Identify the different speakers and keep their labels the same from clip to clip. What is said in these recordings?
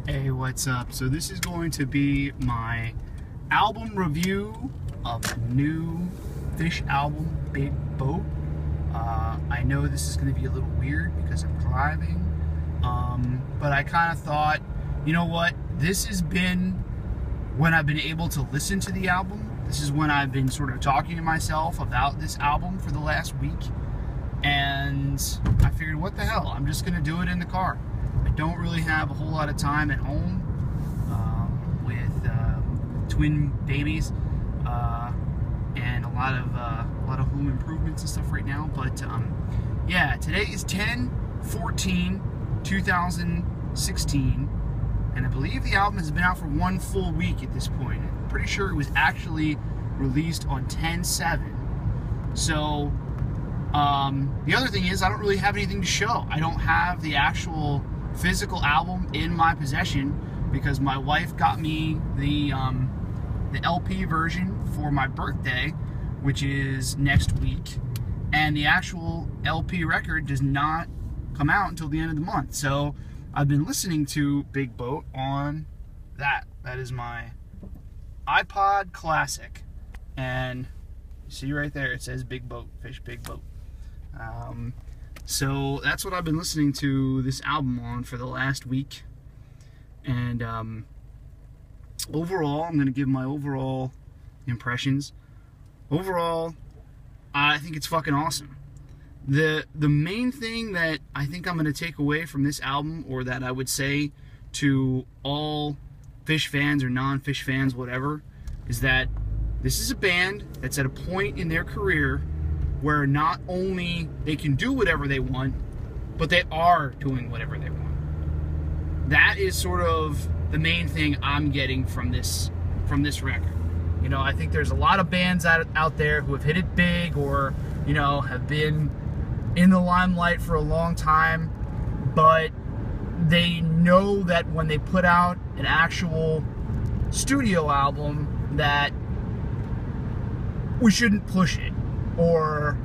Speaker 1: Hey, what's up? So this is going to be my album review of the new Phish album, Big Boat. I know this is going to be a little weird because I'm driving, but I kind of thought, you know what? This has been when I've been able to listen to the album. This is when I've been sort of talking to myself about this album for the last week, and I figured, what the hell? I'm just going to do it in the car. I don't really have a whole lot of time at home with twin babies and a lot of home improvements and stuff right now. But yeah, today is 10/14/2016, and I believe the album has been out for 1 full week at this point. I'm pretty sure it was actually released on 10/7. So the other thing is, I don't really have anything to show. I don't have the actual physical album in my possession because my wife got me the LP version for my birthday, which is next week, and the actual LP record does not come out until the end of the month. So I've been listening to Big Boat on that is my iPod Classic, and you see right there it says Big Boat, Phish Big Boat. So that's what I've been listening to this album on for the last week. And overall, I'm going to give my overall impressions. Overall, I think it's fucking awesome. The main thing that I think I'm going to take away from this album, or that I would say to all Phish fans or non-Phish fans, whatever, is that this is a band that's at a point in their career where not only they can do whatever they want, but they are doing whatever they want. That is sort of the main thing I'm getting from this record. You know, I think there's a lot of bands out there who have hit it big, or, you know, have been in the limelight for a long time, but they know that when they put out an actual studio album that we shouldn't push it, or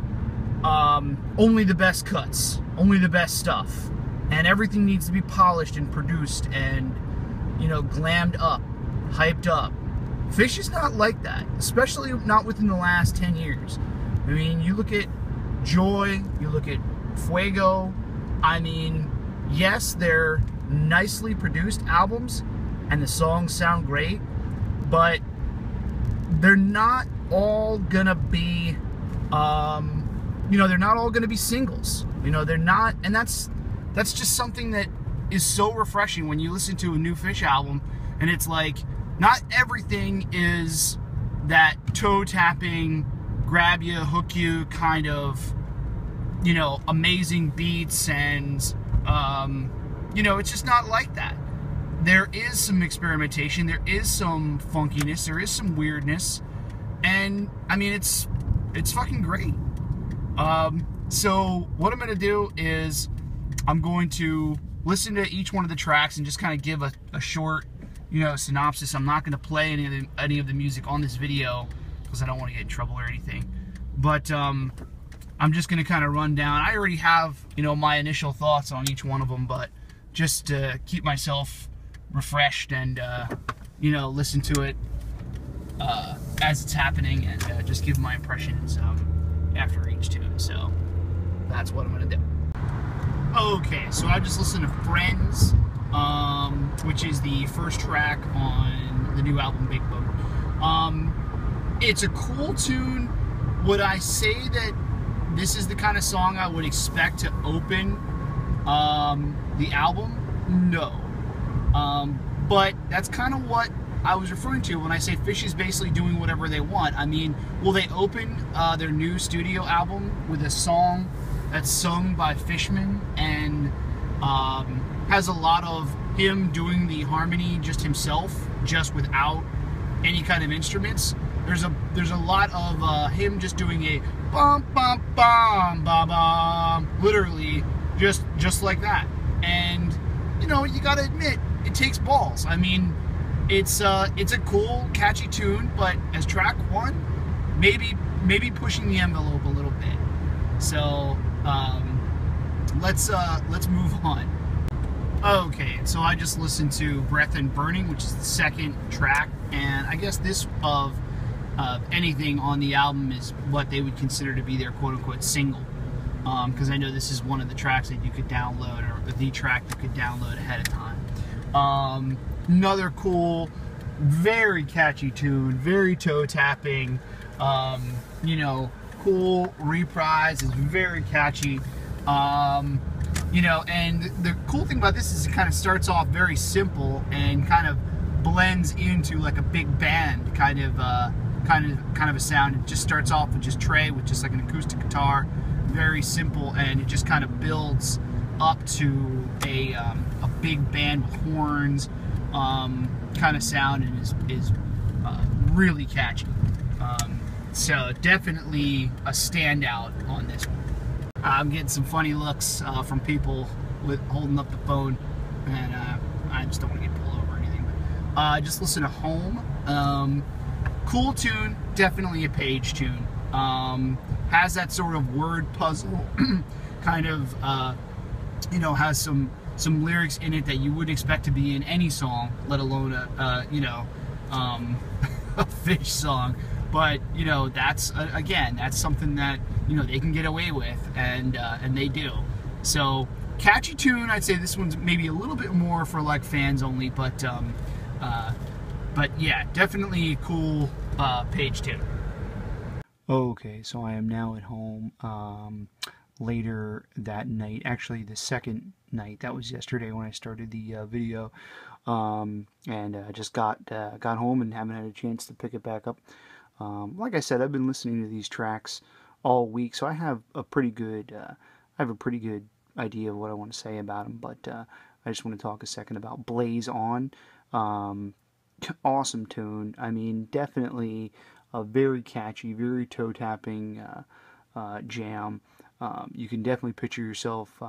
Speaker 1: only the best cuts, only the best stuff, and everything needs to be polished and produced and, you know, glammed up, hyped up. Phish is not like that, especially not within the last 10 years. I mean, you look at Joy, you look at Fuego. I mean, yes, they're nicely produced albums and the songs sound great, but they're not all gonna be you know, they're not all going to be singles. You know, they're not, and that's just something that is so refreshing when you listen to a new Phish album, and it's like, not everything is that toe-tapping, grab you, hook you kind of, you know, amazing beats, and, you know, it's just not like that. There is some experimentation, there is some funkiness, there is some weirdness, and, I mean, it's fucking great. So what I'm going to do is I'm going to listen to each one of the tracks and just kind of give a short, you know, synopsis. I'm not going to play any of the music on this video because I don't want to get in trouble or anything. But I'm just going to kind of run down. I already have, you know, my initial thoughts on each one of them, but just to keep myself refreshed and, you know, listen to it as it's happening, and just give my impressions after each tune. So that's what I'm gonna do. Okay, so I just listened to Friends, which is the first track on the new album Big Boat. It's a cool tune. Would I say that this is the kind of song I would expect to open the album? No. But that's kind of what I was referring to when I say Phish is basically doing whatever they want. I mean, will they open their new studio album with a song that's sung by Fishman and has a lot of him doing the harmony just himself, just without any kind of instruments? There's a lot of him just doing a bum bum bum bum bum, literally just like that. And you know, you gotta admit, it takes balls. I mean, it's a cool, catchy tune, but as track one, maybe pushing the envelope a little bit. So let's move on. Okay, so I just listened to Breath and Burning, which is the second track, and I guess this of anything on the album is what they would consider to be their quote-unquote single, because I know this is one of the tracks that you could download, or the track you could download ahead of time. Another cool, very catchy tune, very toe-tapping, you know, cool reprise, is very catchy. You know, and the cool thing about this is it kind of starts off very simple and kind of blends into like a big band kind of a sound. It just starts off with just Trey with just like an acoustic guitar, very simple, and it just kind of builds up to a big band with horns kind of sound, and is really catchy. So definitely a standout on this one. I'm getting some funny looks from people with holding up the phone, and I just don't want to get pulled over or anything. But just listen to Home. Cool tune, definitely a Page tune. Has that sort of word puzzle, kind of, you know, has some lyrics in it that you would expect to be in any song, let alone you know, a Phish song. But you know, that's again, that's something that, you know, they can get away with, and they do. So catchy tune. I'd say this one's maybe a little bit more for like fans only, but yeah, definitely cool Page tune. Okay, so I am now at home later that night. Actually, the second night. That was yesterday when I started the video, and just got home and haven't had a chance to pick it back up. Like I said, I've been listening to these tracks all week, so I have a pretty good idea of what I want to say about them. But I just want to talk a second about Blaze On. Awesome tune. I mean, definitely a very catchy, very toe-tapping jam. You can definitely picture yourself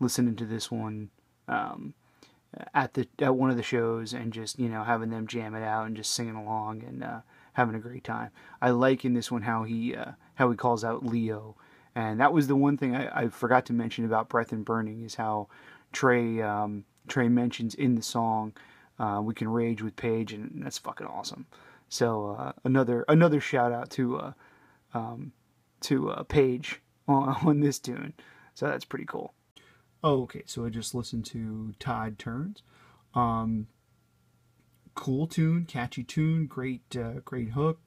Speaker 1: listening to this one at one of the shows, and just, you know, having them jam it out and just singing along and having a great time. I like in this one how he calls out Leo, and that was the one thing I forgot to mention about Breath and Burning, is how Trey mentions in the song, we can rage with Page, and that's fucking awesome. So another shout out to Page on this tune. So that's pretty cool. Okay, so I just listened to Tide Turns. Cool tune, catchy tune, great hook.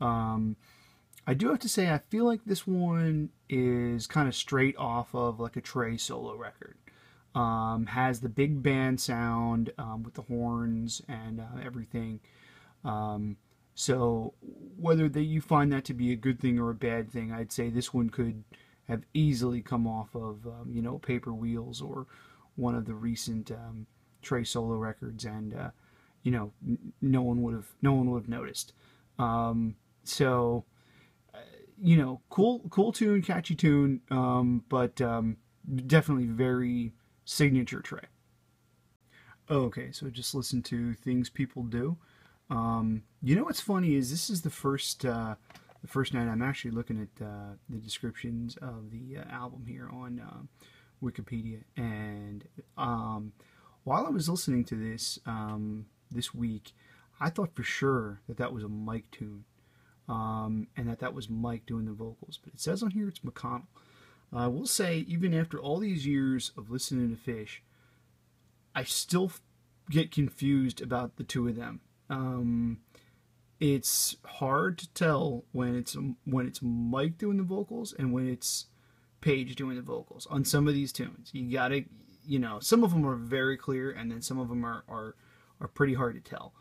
Speaker 1: I do have to say, I feel like this one is kind of straight off of like a Trey solo record. Has the big band sound with the horns and everything. So whether you find that to be a good thing or a bad thing, I'd say this one could have easily come off of you know, Paper Wheels or one of the recent Trey solo records, and you know, no one would have noticed. So you know, cool tune, catchy tune, but definitely very signature Trey. Okay, so just listen to Things People Do. You know what's funny is this is the first night I'm actually looking at the descriptions of the album here on Wikipedia, and while I was listening to this this week, I thought for sure that was a Mike tune, and that was Mike doing the vocals, but it says on here it's McConnell. I will say, even after all these years of listening to Phish, I still get confused about the two of them. It's hard to tell when it's Mike doing the vocals and when it's Page doing the vocals on some of these tunes. You gotta, you know, some of them are very clear, and then some of them are pretty hard to tell.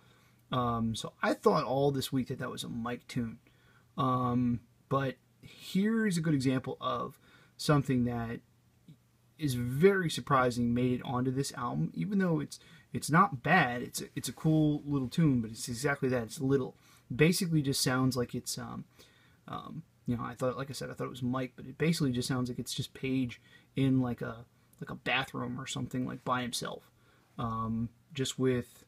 Speaker 1: So I thought all this week that was a Mike tune. But here's a good example of something that is very surprising made it onto this album, even though it's not bad. It's a cool little tune, but it's exactly that. It's little. Basically just sounds like it's you know, like I said, I thought it was Mike, but it basically just sounds like it's just Page in like a bathroom or something, like by himself. Just with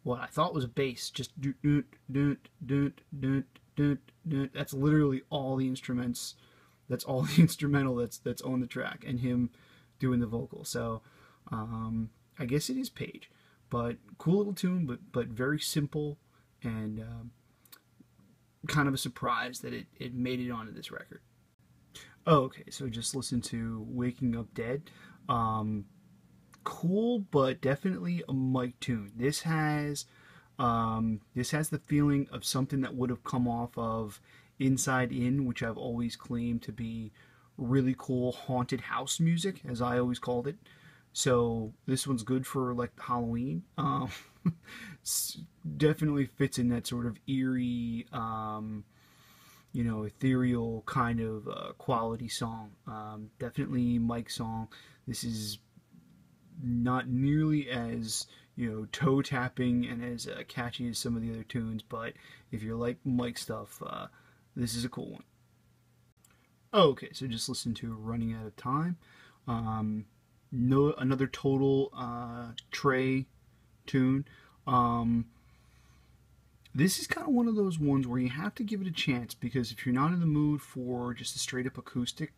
Speaker 1: what I thought was a bass, just that's literally all the instruments. That's all the instrumental that's on the track, and him doing the vocal. So I guess it is Page, but cool little tune, but very simple, and kind of a surprise that it made it onto this record. Oh, okay, so just listen to Waking Up Dead. Cool, but definitely a Mike tune. This has the feeling of something that would have come off of Inside In, which I've always claimed to be really cool haunted house music, as I always called it. So this one's good for like Halloween. Definitely fits in that sort of eerie, ethereal kind of quality song. Definitely Mike's song. This is not nearly as toe tapping and as catchy as some of the other tunes, but if you like Mike stuff, this is a cool one. Okay, so just listen to Running Out of Time. No, another total Trey tune. This is kind of one of those ones where you have to give it a chance, because if you're not in the mood for just a straight up acoustic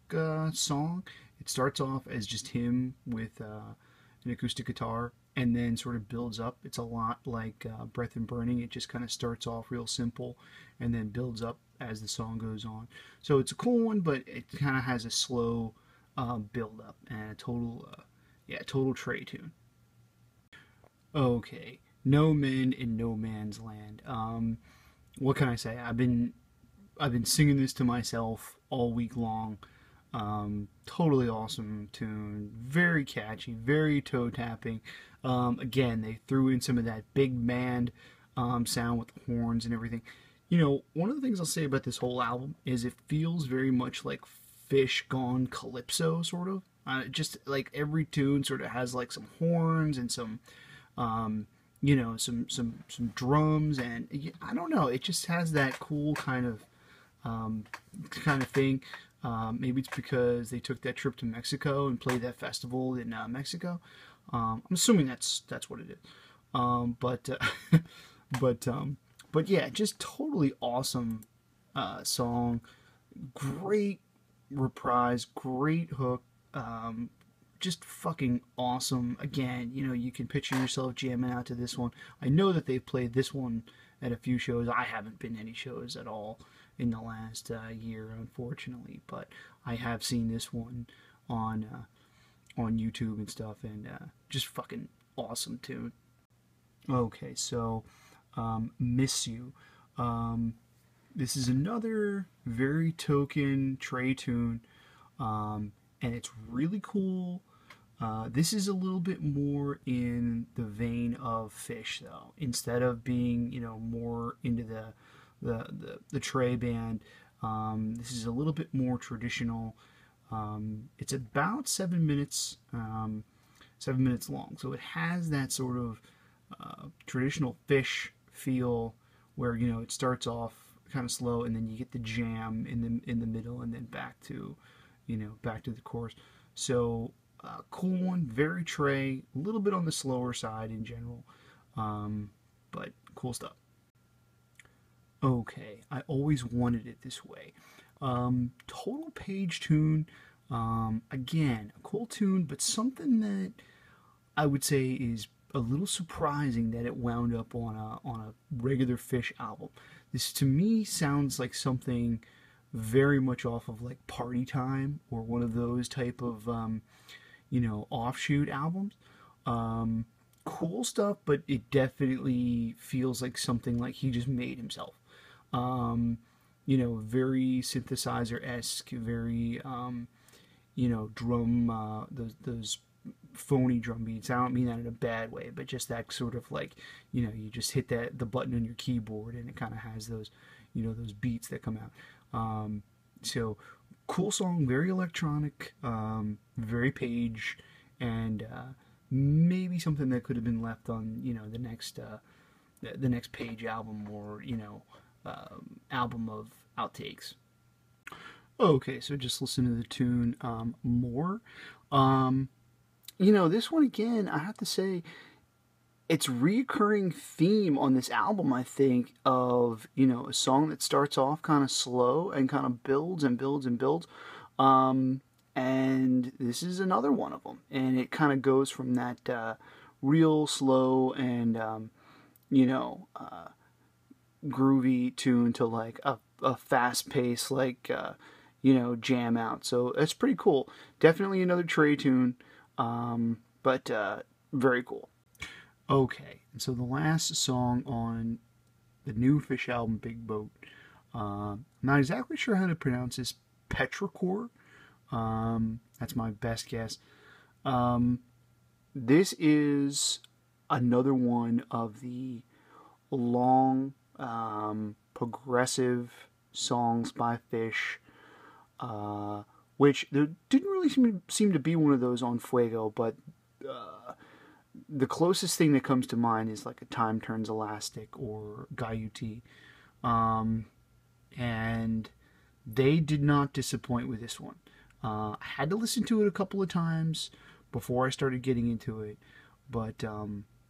Speaker 1: song, it starts off as just him with an acoustic guitar and then sort of builds up. It's a lot like Breath and Burning. It just kind of starts off real simple and then builds up as the song goes on. So it's a cool one, but it kind of has a slow build up and a total Trey tune. Okay, No Men in No Man's Land. What can I say? I've been singing this to myself all week long. Totally awesome tune, very catchy, very toe tapping. Again, they threw in some of that big band sound with the horns and everything. One of the things I'll say about this whole album is it feels very much like Phish gone calypso, sort of. Just like every tune sort of has like some horns and some some drums, and I don't know, it just has that cool kind of thing. Maybe it's because they took that trip to Mexico and played that festival in Mexico. I'm assuming that's what it is. But yeah, just totally awesome song. Great reprise, great hook. Just fucking awesome. Again, you can picture yourself jamming out to this one. I know that they've played this one at a few shows. I haven't been to any shows at all in the last year, unfortunately, but I have seen this one on YouTube and stuff, and just fucking awesome tune. Okay, so Miss You. This is another very token Trey tune, and it's really cool. This is a little bit more in the vein of Phish, though. Instead of being, more into the Trey band, this is a little bit more traditional. It's about 7 minutes, 7 minutes long, so it has that sort of traditional Phish feel, where it starts off kind of slow, and then you get the jam in the middle, and then back to the chorus. So cool one, very Trey, a little bit on the slower side in general, but cool stuff. Okay, I always wanted it this way. Total Page tune. Again, a cool tune, but something that I would say is a little surprising that it wound up on a regular Phish album. This to me sounds like something very much off of like Party Time or one of those type of offshoot albums. Cool stuff, but it definitely feels like something like he just made himself. Very synthesizer-esque, very drum, those phony drum beats. I don't mean that in a bad way, but just that sort of like, you just hit the button on your keyboard and it kind of has those, those beats that come out. So cool song, very electronic, very Page, and maybe something that could have been left on, the next Page album, or album of outtakes. Okay, so just listen to the tune More. This one again, I have to say, it's recurring theme on this album, I think, of, a song that starts off kind of slow and kind of builds and builds and builds. And this is another one of them. And it kind of goes from that real slow and you know, groovy tune to like a fast pace like you know, jam out. So it's pretty cool. Definitely another Trey tune, but very cool. Okay, and so the last song on the new Phish album, Big Boat. I'm not exactly sure how to pronounce this. Petrichor. That's my best guess. Um, this is another one of the long, progressive songs by Phish, which there didn't really seem to be one of those on Fuego, but the closest thing that comes to mind is like a Time Turns Elastic or Gaiuti. And they did not disappoint with this one. I had to listen to it a couple of times before I started getting into it, but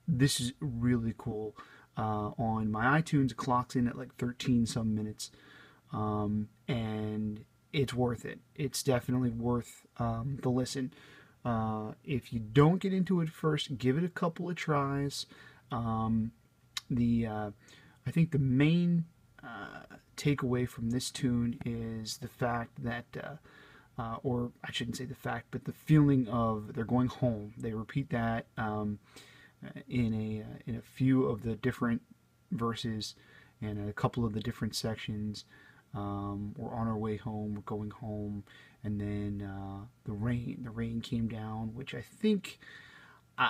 Speaker 1: this is really cool. On my iTunes, it clocks in at like 13 some minutes, and it's worth it. It's definitely worth the listen. If you don't get into it first, give it a couple of tries. I think the main takeaway from this tune is the fact that, or I shouldn't say the fact, but the feeling of they're going home. They repeat that in a few of the different verses and a couple of the different sections. We're on our way home. We're going home, and then the rain came down, which I think.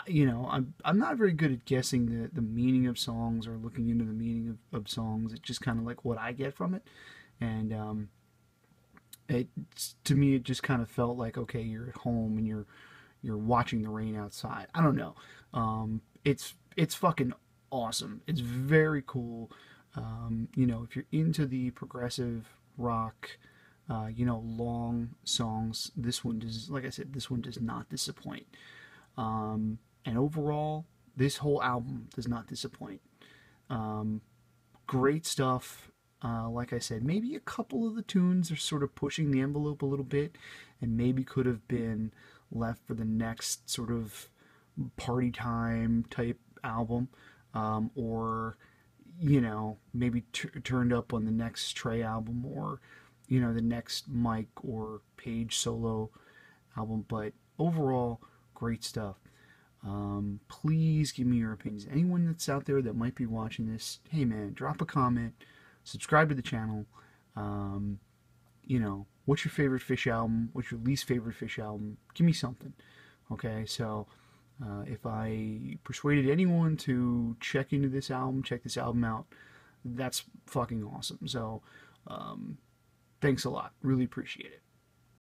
Speaker 1: You know, I'm not very good at guessing the meaning of songs or looking into the meaning of songs. It's just kind of like what I get from it, and it to me it just kind of felt like, okay, you're at home and you're watching the rain outside. I don't know. It's fucking awesome. It's very cool. You know, if you're into the progressive rock, you know, long songs, this one does. Like I said, this one does not disappoint. And overall, this whole album does not disappoint. Great stuff. Like I said, maybe a couple of the tunes are sort of pushing the envelope a little bit and maybe could have been left for the next sort of party time type album. Or, you know, maybe turned up on the next Trey album or, you know, the next Mike or Page solo album. But overall, great stuff. Please give me your opinions. Anyone that's out there that might be watching this, hey man, drop a comment, subscribe to the channel. You know, what's your favorite Phish album? What's your least favorite Phish album? Give me something. Okay, so if I persuaded anyone to check into this album, check this album out, that's fucking awesome. So thanks a lot. Really appreciate it.